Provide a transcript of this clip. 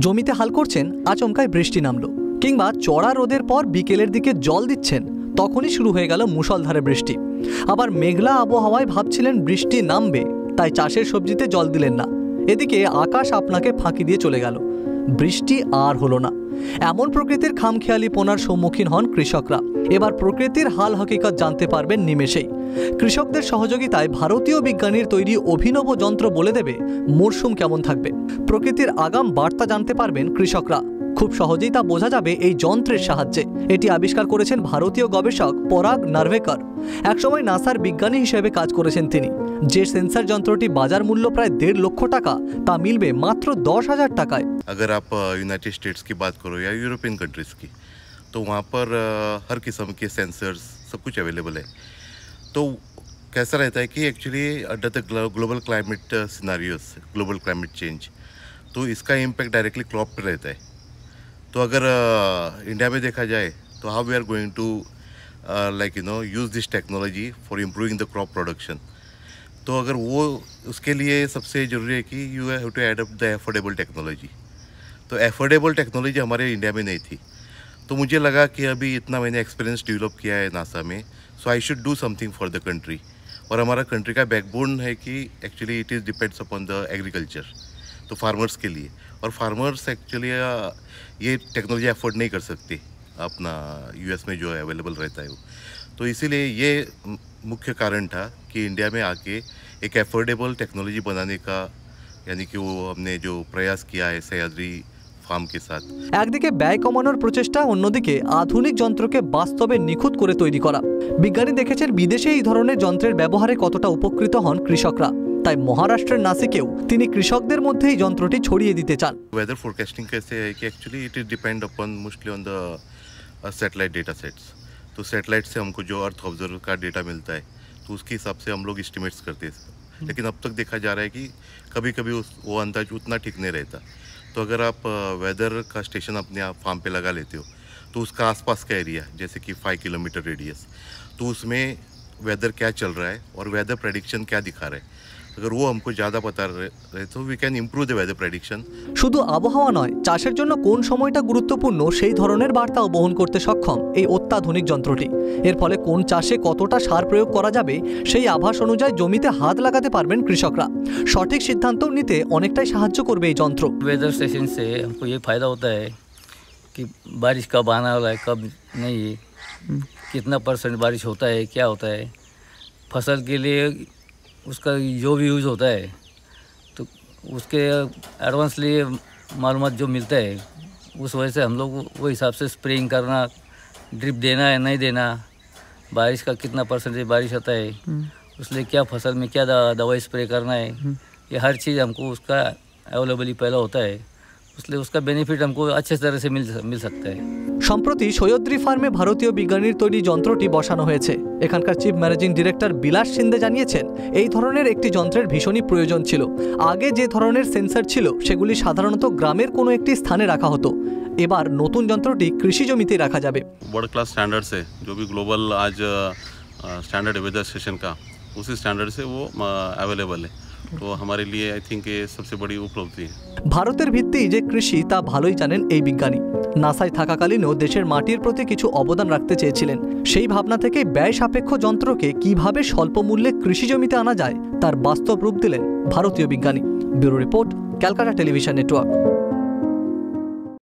জমিতে হাল করছেন, আচমকায় বৃষ্টি নামলো, কিংবা চড়া রোদের পর বিকেলের দিকে জল দিচ্ছেন, তখনই শুরু হয়ে গেল মুষলধারে বৃষ্টি। আবার মেঘলা আবহাওয়ায় ভাবছিলেন বৃষ্টি নামবে, তাই চাষের সবজিতে জল দিলেন না। এদিকে আকাশ আপনাকে ফাঁকি দিয়ে চলে গেল, বৃষ্টি আর হলো না। এমন প্রকৃতির খামখেয়ালিপনার সম্মুখীন হন কৃষকরা। এবার প্রকৃতির হাল হকিকত জানতে পারবেন নিমেষেই। কৃষকদের সহযোগিতায় ভারতীয় বিজ্ঞানীর তৈরি অভিনব যন্ত্র বলে দেবে মরশুম কেমন থাকবে। প্রকৃতির আগাম বার্তা জানতে পারবেন কৃষকরা। খুব সহজেই তা বোঝা যাবে এই যন্ত্রের সাহায্যে। এটি আবিষ্কার করেছেন ভারতীয় গবেষক পরাগ নার্ভেকর। একসময় নাসার বিজ্ঞানী হিসেবে কাজ করেছেন তিনি। যে সেন্সর যন্ত্রটি বাজার মূল্য প্রায় 1.5 লক্ষ টাকা, তা মিলবে মাত্র 10,000 টাকায়। अगर आप यूनाइटेड स्टेट्स की बात करो या यूरोपियन कंट्रीज़ की, तो वहाँ पर हर किस्म के सेंसर्स सब कुछ अवेलेबल है। तो कैसा रहता है कि actually under the global climate scenarios, global climate change, तो इसका इम्पैक्ट डायरेक्टली क्रॉप पर रहता है। तो अगर इंडिया में देखा जाए तो how we are going to use this technology for improving the crop production. तो अगर वो उसके लिए सबसे ज़रूरी है कि you have to adapt the affordable technology. तो एफोर्डेबल टेक्नोलॉजी हमारे इंडिया में नहीं थी। तो मुझे लगा कि अभी इतना मैंने एक्सपीरियंस डेवलप किया है नासा में, so I should do something for the country. और हमारा कंट्री का बैकबोन है कि actually it is depends upon the agriculture, तो फार्मर्स के लिए। और फार्मर्स एक्चुअली ये टेक्नोलॉजी अफोर्ड नहीं कर सकते अपना यूएस में जो अवेलेबल रहता है वो। तो इसीलिए ये मुख्य कारण था कि इंडिया में आके एक एफोर्डेबल टेक्नोलॉजी बनाने का, यानी कि वो हमने जो प्रयास किया है सह्याद्री फार्म के साथ। একদিকে ব্যয় কমানোর প্রচেষ্টা, অন্যদিকে আধুনিক যন্ত্রকে বাস্তবে নিখুঁত করে তৈরি করা। বিজ্ঞানী দেখেছেন বিদেশে এই ধরনের যন্ত্রের ব্যবহারে কতটা উপকৃত হন কৃষকরা। তাই মহারাষ্ট্রের নাসিকেও তিনি কৃষকদের মধ্যে এই যন্ত্রটি ছড়িয়ে দিতে চান। वेदर फोरकास्टिंग कैसे है कि actually it is depend upon mostly on the satellite data sets. तो सैटेलाइट से हमको जो अर्थ ऑब्जर्वर का डेटा मिलता है, तो उसके हिसाब से हम लोग एस्टिमेट्स करते हैं। लेकिन अब तक देखा जा रहा है कि कभी कभी वो अंदाज उतना ठीक नहीं रहता। तो अगर आप वेदर का स्टेशन अपने आप फार्म पे लगा लेते हो, तो उसका आसपास का एरिया जैसे कि 5 किलोमीटर रेडियस, तो उसमें वेदर क्या चल रहा है और वेदर प्रेडिक्शन क्या दिखा रहा है, अगर वो हमको ज़्यादा पता रहे तो we can improve the weather prediction. শুধু আবহাওয়া নয়, চাষের জন্য কোন সময়টা গুরুত্বপূর্ণ সেই ধরনের বার্তাও বহন করতে সক্ষম এই অত্যাধুনিক যন্ত্রটি। এর ফলে কোন চাষে কতটা সার প্রয়োগ করা যাবে সেই আভাস অনুযায়ী জমিতে হাত লাগাতে পারবেন কৃষকরা। সঠিক সিদ্ধান্ত নিতে অনেকটাই সাহায্য করবে এই যন্ত্র। वेदर स्टेशन से हमको ये फ़ायदा होता है कि बारिश कब आना वाला है, कब नहीं, कितना % बारिश होता है, क्या होता है। फसल के लिए उसका जो भी यूज़ होता है, तो उसके एडवांसली मालूमात जो मिलता है, उस वजह से हम लोग वो हिसाब से स्प्रेइंग करना, ड्रिप देना है नहीं देना, बारिश का कितना % बारिश आता है, उसलिए क्या फसल में क्या दवाई स्प्रे करना है, ये हर चीज़ हमको उसका अवेलेबल ही पहला होता है। इसलिए उसका बेनिफिट हमको अच्छे तरह से मिल सकता है। সম্প্রতি সহ্যাদ্রি ফার্মে ভারতীয় বিজ্ঞানীর তৈরি যন্ত্রটি বসানো হয়েছে। এখানকার চিফ ম্যানেজিং ডিরেক্টর বিলাস সিন্ধে জানিয়েছেন, এই ধরনের একটি যন্ত্রের ভীষণই প্রয়োজন ছিল। আগে যে ধরনের সেন্সর ছিল সেগুলি সাধারণত গ্রামের কোনো একটি স্থানে রাখা হতো। এবার নতুন যন্ত্রটি কৃষি জমিতে রাখা যাবে। वर्ल्ड क्लास स्टैंडर्ड से जो भी ग्लोबल आज स्टैंडर्ड वेदर स्टेशन का, उसी स्टैंडर्ड से वो अवेलेबल है। तो हमारे लिए आई थिंक ये सबसे बड़ी उपलब्धि है। ভারতের ভিত্তি যে কৃষি তা ভালোই জানেন এই বিজ্ঞানী। নাসায় থাকাকালীনও দেশের মাটির প্রতি কিছু অবদান রাখতে চেয়েছিলেন। সেই ভাবনা থেকে ব্যয় সাপেক্ষ যন্ত্রকে কিভাবে স্বল্প মূল্যে কৃষি জমিতে আনা যায় তার বাস্তব রূপ দিলেন ভারতীয় বিজ্ঞানী। Bureau report, Calcutta television network.